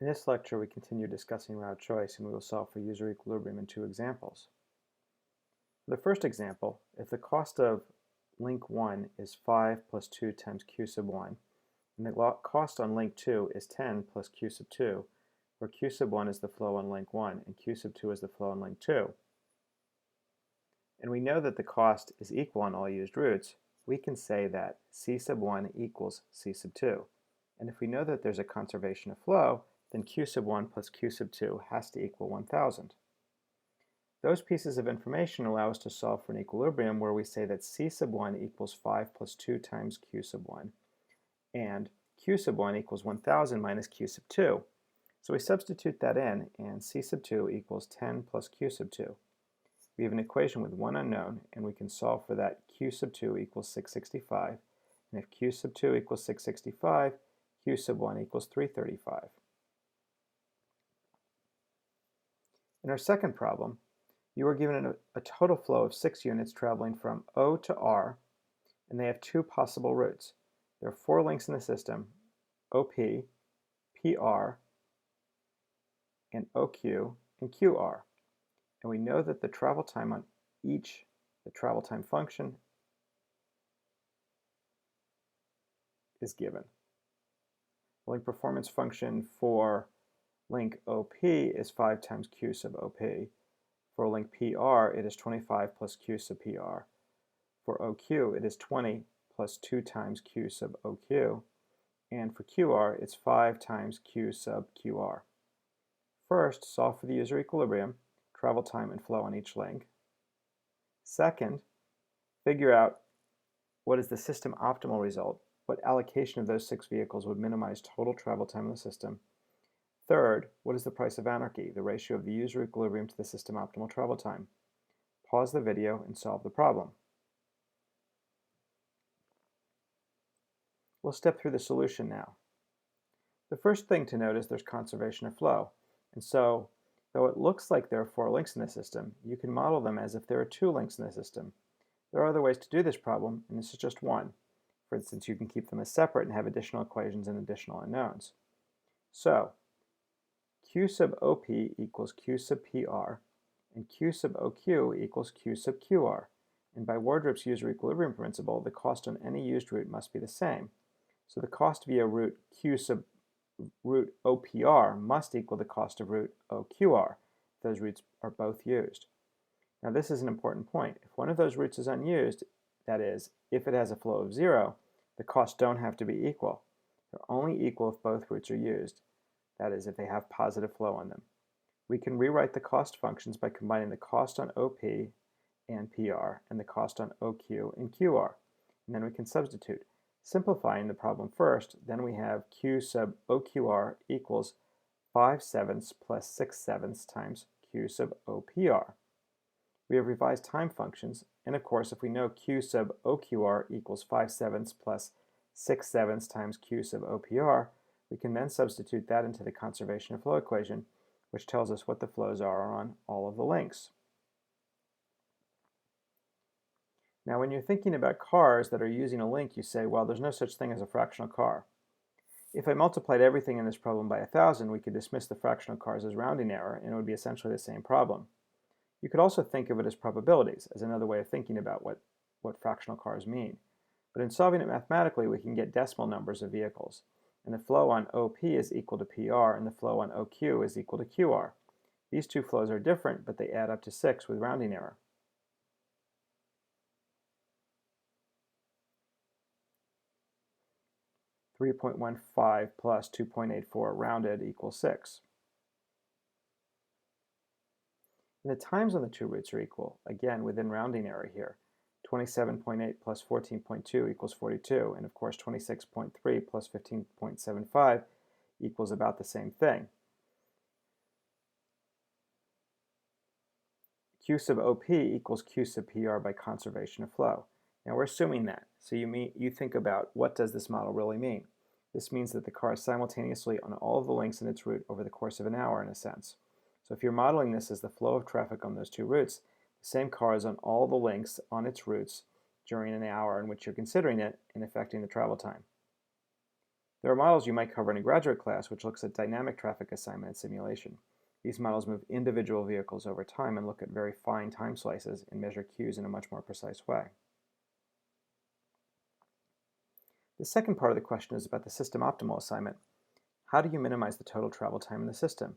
In this lecture, we continue discussing route choice, and we will solve for user equilibrium in two examples. For the first example, if the cost of link 1 is 5 plus 2 times q sub 1, and the cost on link 2 is 10 plus q sub 2, where q sub 1 is the flow on link 1 and q sub 2 is the flow on link 2, and we know that the cost is equal on all used routes, we can say that c sub 1 equals c sub 2. And if we know that there's a conservation of flow, then q sub 1 plus q sub 2 has to equal 1000. Those pieces of information allow us to solve for an equilibrium where we say that c sub 1 equals 5 plus 2 times q sub 1, and q sub 1 equals 1000 minus q sub 2. So we substitute that in, and c sub 2 equals 10 plus q sub 2. We have an equation with one unknown, and we can solve for that q sub 2 equals 665, and if q sub 2 equals 665, q sub 1 equals 335. In our second problem, you are given a total flow of 6 units traveling from O to R, and they have two possible routes. There are 4 links in the system, OP, PR, and OQ, and QR. And we know that the travel time on each, the travel time function, is given. The link performance function for link OP is 5 times q sub OP. For link PR, it is 25 plus q sub PR. For OQ, it is 20 plus 2 times q sub OQ. And for QR, it's 5 times q sub QR. First, solve for the user equilibrium, travel time and flow on each link. Second, figure out what is the system optimal result, what allocation of those 6 vehicles would minimize total travel time in the system. Third, what is the price of anarchy, the ratio of the user equilibrium to the system optimal travel time? Pause the video and solve the problem. We'll step through the solution now. The first thing to note is there's conservation of flow, and so though it looks like there are 4 links in the system, you can model them as if there are 2 links in the system. There are other ways to do this problem, and this is just one. For instance, you can keep them as separate and have additional equations and additional unknowns. So, q sub OP equals q sub PR, and q sub OQ equals q sub QR. And by Wardrop's user equilibrium principle, the cost on any used route must be the same. So the cost via route q sub route OPR must equal the cost of route OQR if those routes are both used. Now this is an important point. If one of those routes is unused, that is, if it has a flow of 0, the costs don't have to be equal. They're only equal if both routes are used. That is, if they have positive flow on them. We can rewrite the cost functions by combining the cost on OP and PR and the cost on OQ and QR. And then we can substitute. Simplifying the problem first, then we have q sub OQR equals 5/7 plus 6/7 times q sub OPR. We have revised time functions, and of course if we know q sub OQR equals 5/7 plus 6/7 times q sub OPR, we can then substitute that into the conservation of flow equation, which tells us what the flows are on all of the links. Now when you're thinking about cars that are using a link, you say, well, there's no such thing as a fractional car. If I multiplied everything in this problem by 1000, we could dismiss the fractional cars as rounding error, and it would be essentially the same problem. You could also think of it as probabilities, as another way of thinking about what fractional cars mean. But in solving it mathematically, we can get decimal numbers of vehicles. And the flow on OP is equal to PR, and the flow on OQ is equal to QR. These two flows are different, but they add up to 6 with rounding error. .15 plus 2.84 rounded equals 6. And the times on the two routes are equal, again within rounding error here. 27.8 plus 14.2 equals 42, and of course 26.3 plus 15.75 equals about the same thing. Q sub OP equals Q sub PR by conservation of flow. Now we're assuming that, so you think about what does this model really mean. This means that the car is simultaneously on all of the links in its route over the course of an hour in a sense. So if you're modeling this as the flow of traffic on those two routes, the same car is on all the links on its routes during an hour in which you're considering it and affecting the travel time. There are models you might cover in a graduate class which looks at dynamic traffic assignment and simulation. These models move individual vehicles over time and look at very fine time slices and measure queues in a much more precise way. The second part of the question is about the system optimal assignment. How do you minimize the total travel time in the system?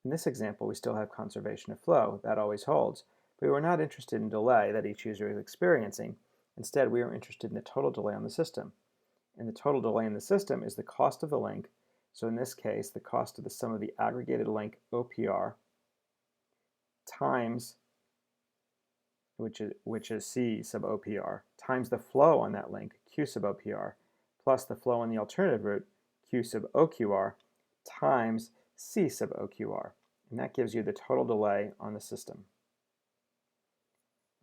In this example, we still have conservation of flow. That always holds, but we were not interested in delay that each user is experiencing. Instead, we are interested in the total delay on the system. And the total delay in the system is the cost of the link. So in this case, the cost of the sum of the aggregated link OPR times, which is C sub OPR, times the flow on that link, Q sub OPR, plus the flow on the alternative route, Q sub OQR, times C sub OQR. And that gives you the total delay on the system.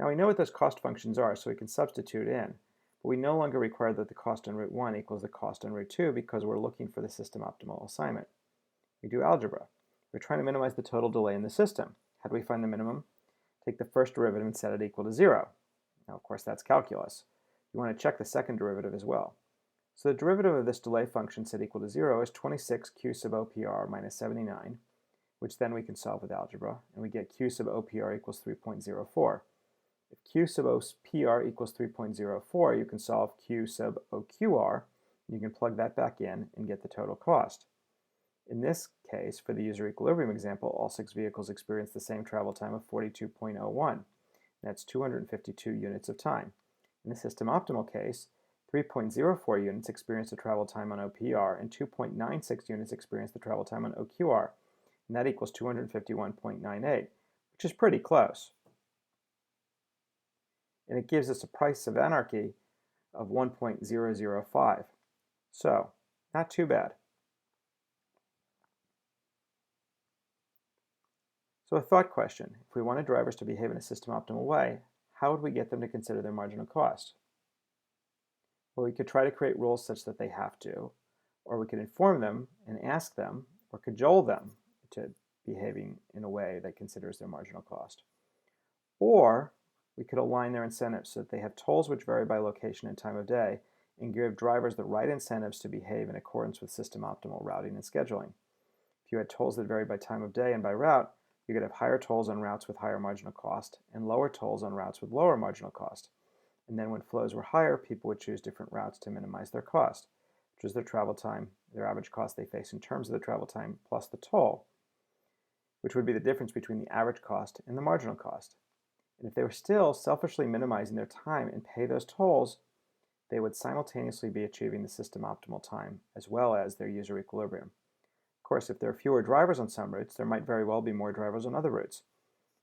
Now we know what those cost functions are, so we can substitute in. But we no longer require that the cost on route 1 equals the cost on route 2 because we're looking for the system optimal assignment. We do algebra. We're trying to minimize the total delay in the system. How do we find the minimum? Take the first derivative and set it equal to 0. Now, of course, that's calculus. You want to check the second derivative as well. So the derivative of this delay function set equal to 0 is 26 q sub OPR minus 79, which then we can solve with algebra, and we get q sub OPR equals 3.04. If q sub OPR equals 3.04, you can solve q sub OQR, and you can plug that back in and get the total cost. In this case, for the user equilibrium example, all 6 vehicles experience the same travel time of 42.01. That's 252 units of time. In the system optimal case, 3.04 units experience the travel time on OPR, and 2.96 units experience the travel time on OQR, and that equals 251.98, which is pretty close. And it gives us a price of Anarchy of 1.005. So, not too bad. So a thought question: if we wanted drivers to behave in a system optimal way, how would we get them to consider their marginal cost? Well, we could try to create rules such that they have to, or we could inform them and ask them, or cajole them to behaving in a way that considers their marginal cost. Or we could align their incentives so that they have tolls which vary by location and time of day, and give drivers the right incentives to behave in accordance with system optimal routing and scheduling. If you had tolls that vary by time of day and by route, you could have higher tolls on routes with higher marginal cost and lower tolls on routes with lower marginal cost. And then when flows were higher, people would choose different routes to minimize their cost, which is their travel time, their average cost they face in terms of the travel time, plus the toll, which would be the difference between the average cost and the marginal cost. And if they were still selfishly minimizing their time and pay those tolls, they would simultaneously be achieving the system optimal time as well as their user equilibrium. Of course, if there are fewer drivers on some routes, there might very well be more drivers on other routes.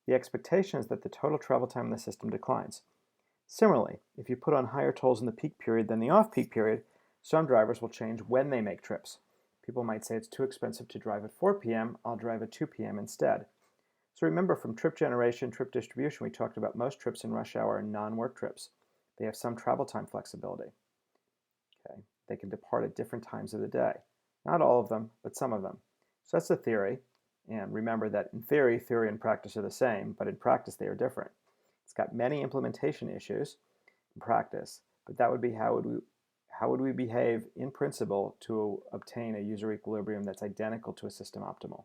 The expectation is that the total travel time in the system declines. Similarly, if you put on higher tolls in the peak period than the off-peak period, some drivers will change when they make trips. People might say it's too expensive to drive at 4 p.m., I'll drive at 2 p.m. instead. So remember, from trip generation, trip distribution, we talked about most trips in rush hour and non-work trips. They have some travel time flexibility. Okay. They can depart at different times of the day. Not all of them, but some of them. So that's the theory. And remember that in theory and practice are the same, but in practice they are different. It's got many implementation issues in practice, but that would be how would we behave in principle to obtain a user equilibrium that's identical to a system optimal.